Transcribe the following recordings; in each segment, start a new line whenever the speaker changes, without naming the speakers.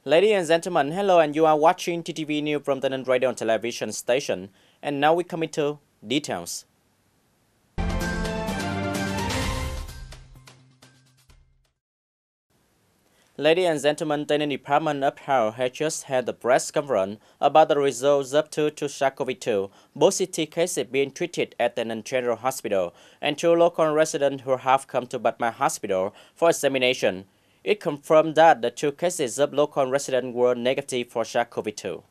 Ladies and gentlemen, hello, and you are watching TTV News from Tây Ninh Radio and Television Station. And now we come into details. Ladies and gentlemen, Tây Ninh Department of Health has just had the press conference about the results up to SARS-CoV-2, positive cases being treated at Tây Ninh General Hospital, and 2 local residents who have come to Bạch Mai Hospital for examination. It confirmed that the 2 cases of local residents were negative for SARS-CoV-2.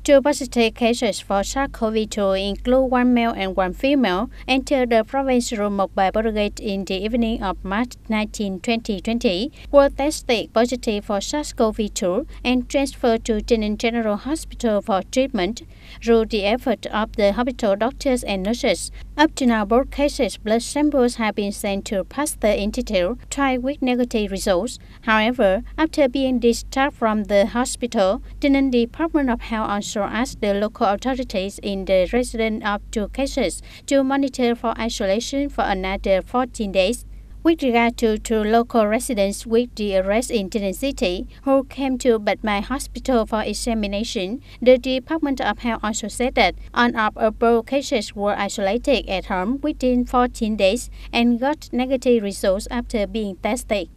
2 positive cases for SARS-CoV-2 include 1 male and 1 female entered the province through Mộc Bài border gate in the evening of March 19, 2020, were tested positive for SARS-CoV-2 and transferred to Tây Ninh General Hospital for treatment. Through the effort of the hospital doctors and nurses, up to now both cases' blood samples have been sent to Pasteur Institute, tried with negative results. However, after being discharged from the hospital, the Department of Health also asked the local authorities in the residence of 2 cases to monitor for isolation for another 14 days. With regard to 2 local residents with the arrest in Tây Ninh City who came to Bạch Mai Hospital for examination, the Department of Health also said that all of both cases were isolated at home within 14 days and got negative results after being tested.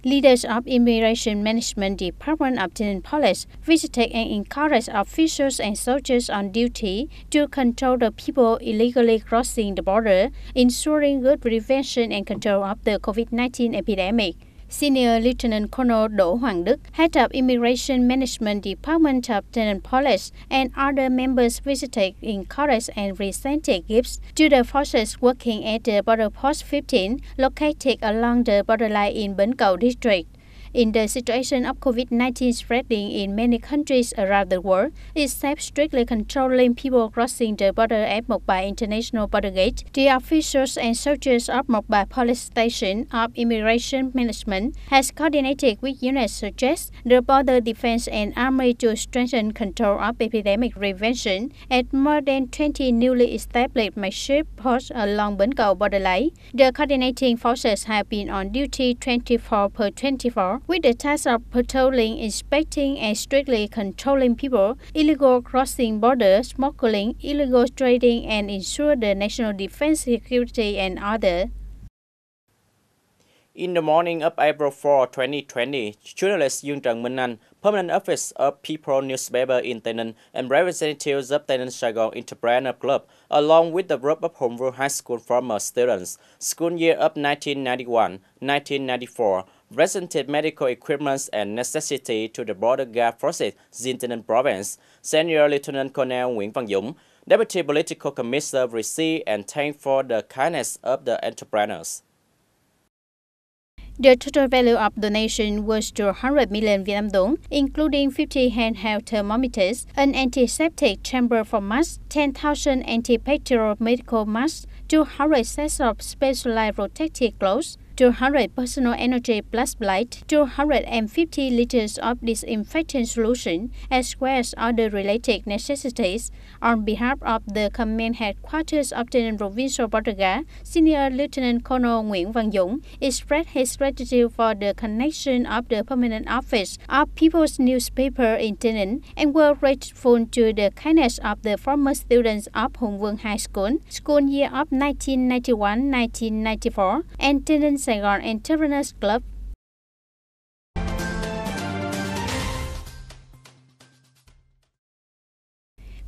Leaders of Immigration Management Department of Tây Ninh Police visited and encouraged officials and soldiers on duty to control the people illegally crossing the border, ensuring good prevention and control of the COVID-19 epidemic. Senior Lieutenant Colonel Đỗ Hoàng Đức, head of Immigration Management Department of Tây Ninh Police, and other members visited, encouraged and presented gifts to the forces working at the border post 15 located along the borderline in Bến Cầu district. In the situation of COVID-19 spreading in many countries around the world, except strictly controlling people crossing the border at Mộc Bài International Border Gate, the officials and soldiers of Mộc Bài Police Station of Immigration Management has coordinated with units such as the Border Defense and Army to strengthen control of epidemic prevention at more than 20 newly established makeshift posts along Bến Cầu borderline. The coordinating forces have been on duty 24/24 with the task of patrolling, inspecting, and strictly controlling people, illegal crossing borders, smuggling, illegal trading, and ensure the national defense, security, and other.
In the morning of April 4, 2020, journalist Dương Trần Minh Anh, permanent office of People newspaper in Tây Ninh, and representatives of Tây Ninh Saigon Entrepreneur Club, along with the group of Homeville High School former students, school year of 1991-1994, presented medical equipment and necessity to the border guard forces in Tây Ninh province. Senior Lieutenant Colonel Nguyễn Văn Dũng, Deputy Political Commissioner, received and thanked for the kindness of the entrepreneurs.
The total value of donation was 200 million Vietnam dong, including 50 handheld thermometers, an antiseptic chamber for masks, 10,000 antibacterial medical masks, 200 sets of specialized protective clothes, 200 personal energy flashlights, 250 liters of disinfectant solution, as well as other related necessities. On behalf of the command headquarters of the Provincial Border Guard, Senior Lieutenant Colonel Nguyễn Văn Dũng expressed his gratitude for the connection of the permanent office of People's newspaper in Tây Ninh and were grateful to the kindness of the former students of Homeville High School, school year of 1991-1994, and Tây Ninh Saigon Entrepreneurs Club.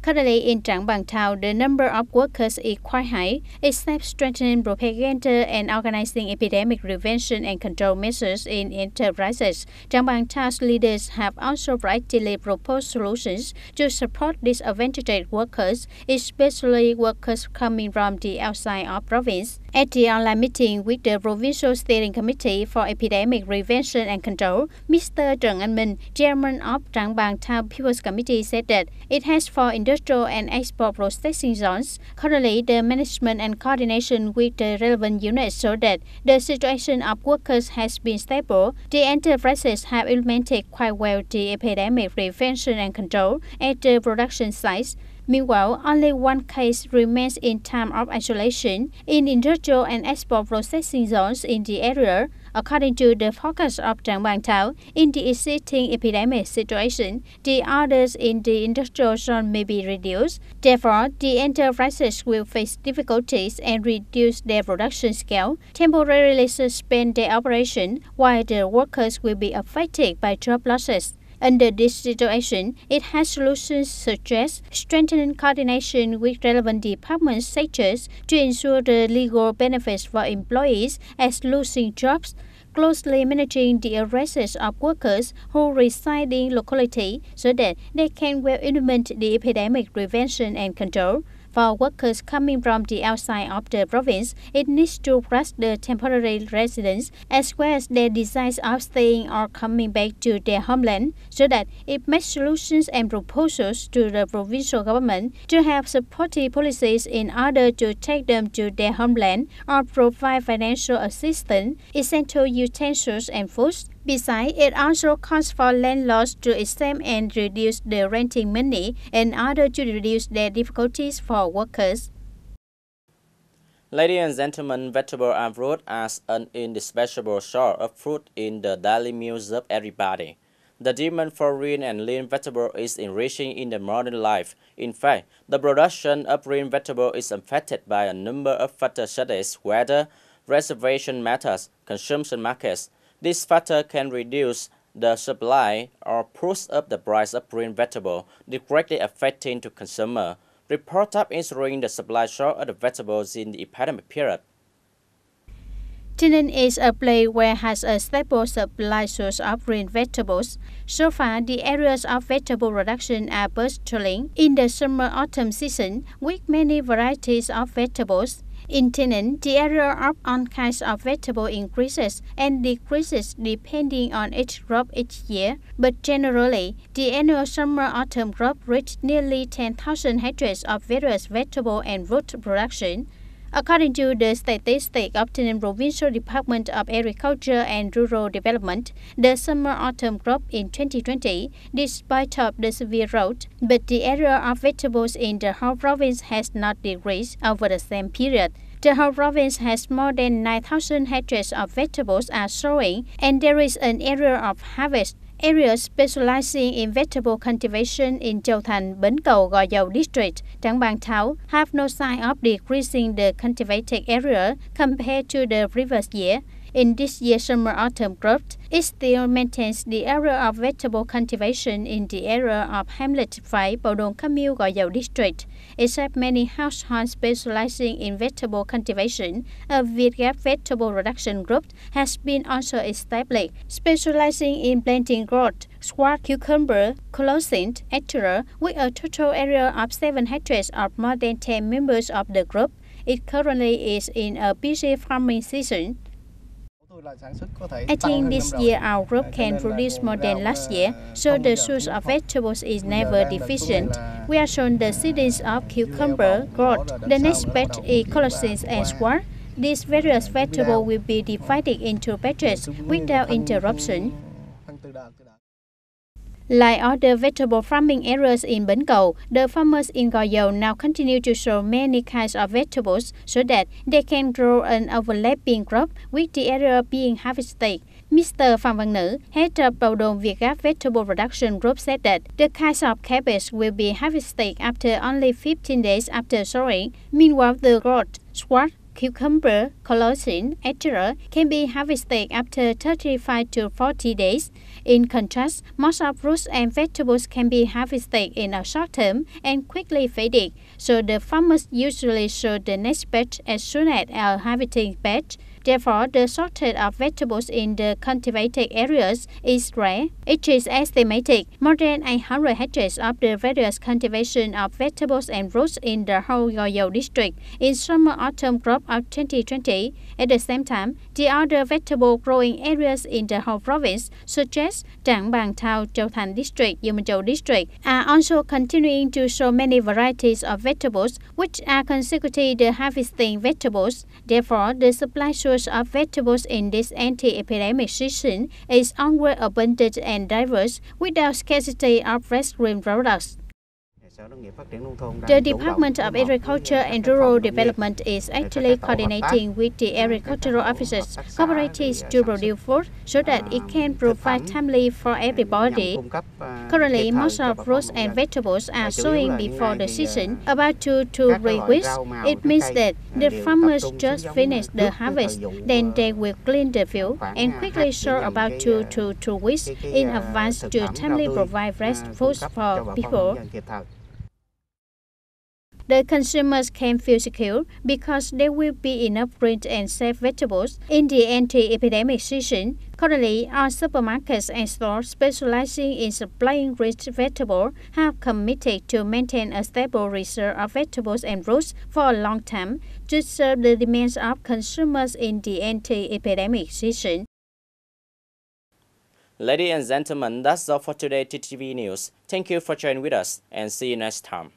Currently in Trảng Bàng town, the number of workers is quite high, except strengthening propaganda and organizing epidemic prevention and control measures in enterprises. Trảng Bàng town's leaders have also rightly proposed solutions to support disadvantaged workers, especially workers coming from the outside of province. At the online meeting with the Provincial Steering Committee for Epidemic Prevention and Control, Mr. Trần Anh Minh, Chairman of Trảng Bàng Town People's Committee, said that it has 4 industrial and export processing zones. Currently, the management and coordination with the relevant units show that the situation of workers has been stable. The enterprises have implemented quite well the epidemic prevention and control at the production sites. Meanwhile, only one case remains in time of isolation in industrial and export processing zones in the area, according to the forecast of Bằng in the existing epidemic situation. The others in the industrial zone may be reduced. Therefore, the enterprises will face difficulties and reduce their production scale, temporarily suspend their operation, while the workers will be affected by job losses. Under this situation, it has solutions such as strengthening coordination with relevant department sectors to ensure the legal benefits for employees as losing jobs, closely managing the arrests of workers who reside in locality so that they can well implement the epidemic prevention and control. For workers coming from the outside of the province, it needs to grasp the temporary residence as well as their desires of staying or coming back to their homeland, so that it makes solutions and proposals to the provincial government to have supportive policies in order to take them to their homeland or provide financial assistance, essential utensils and foods. Besides, it also calls for landlords to exempt and reduce the renting money in order to reduce their difficulties for workers.
Ladies and gentlemen, vegetable and fruit are an indispensable source of fruit in the daily meals of everybody. The demand for green and lean vegetables is enriching in the modern life. In fact, the production of green vegetables is affected by a number of factors such as weather, reservation methods, consumption markets. This factor can reduce the supply or push up the price of green vegetable, directly affecting the consumer. Report up ensuring the supply short of the vegetables in the epidemic period.
Tây Ninh is a place where has a stable supply source of green vegetables. So far, the areas of vegetable production are bustling in the summer-autumn season with many varieties of vegetables. In Tây Ninh, the area of all kinds of vegetable increases and decreases depending on each crop each year, but generally, the annual summer-autumn crop reached nearly 10,000 hectares of various vegetable and fruit production. According to the statistics of Tây Ninh Provincial Department of Agriculture and Rural Development, the summer-autumn crop in 2020, despite of the severe drought, but the area of vegetables in the whole province has not decreased over the same period. The whole province has more than 9,000 hectares of vegetables are sowing, and there is an area of harvest. Areas specializing in vegetable cultivation in Thành, Bến Cầu, Gò Dầu district, Bằng have no sign of decreasing the cultivated area compared to the previous year. In this year's summer-autumn crop, it still maintains the area of vegetable cultivation in the area of Hamlet Phái, Bầu Đồn Camille, Gò Dầu district. Except many households specializing in vegetable cultivation, a Vietgap vegetable production group has been also established, specializing in planting growth, squash, cucumber, colocynth, etc., with a total area of 7 hectares of more than 10 members of the group. It currently is in a busy farming season. I think this year our group can produce more than last year, so the source of vegetables is never deficient. We are shown the seedings of cucumber, gourd. The next batch is colocynth and squash. These various vegetables will be divided into batches without interruption. Like other vegetable farming areas in Bến Cầu, the farmers in Gò Dầu now continue to sow many kinds of vegetables so that they can grow an overlapping crop with the area being harvested. Mr. Phạm Văn Nữ, head of Bầu Đồn Vietgap Vegetable Production Group, said that the kinds of cabbage will be harvested after only 15 days after sowing. Meanwhile, the gourd, squash, cucumber, colocynth, etc. can be harvested after 35 to 40 days. In contrast, most of fruits and vegetables can be harvested in a short term and quickly faded, so the farmers usually sow the next batch as soon as a harvesting batch. Therefore, the shortage of vegetables in the cultivated areas is rare. It is estimated more than 100 hectares of the various cultivation of vegetables and fruits in the whole Gò Dầu district in summer-autumn crop of 2020. At the same time, the other vegetable growing areas in the whole province, such as Bằng Thành district, Châu district, are also continuing to show many varieties of vegetables, which are consecutively the harvesting vegetables. Therefore, the supply source of vegetables in this anti-epidemic season is always abundant and diverse, without scarcity of fresh green products. The Department of Agriculture and Rural Development is actually coordinating with the agricultural officers, cooperatives to produce food so that it can provide timely for everybody. Currently, most of fruits and vegetables are sowing before the season, about 2 to 3 weeks. It means that the farmers just finish the harvest, then they will clean the field and quickly sow about 2 to 2 weeks in advance to timely provide fresh foods for people. The consumers can feel secure because there will be enough green and safe vegetables in the anti-epidemic season. Currently, our supermarkets and stores specializing in supplying rich vegetables have committed to maintain a stable reserve of vegetables and fruits for a long time to serve the demands of consumers in the anti-epidemic season.
Ladies and gentlemen, that's all for today TTV News. Thank you for joining with us and see you next time.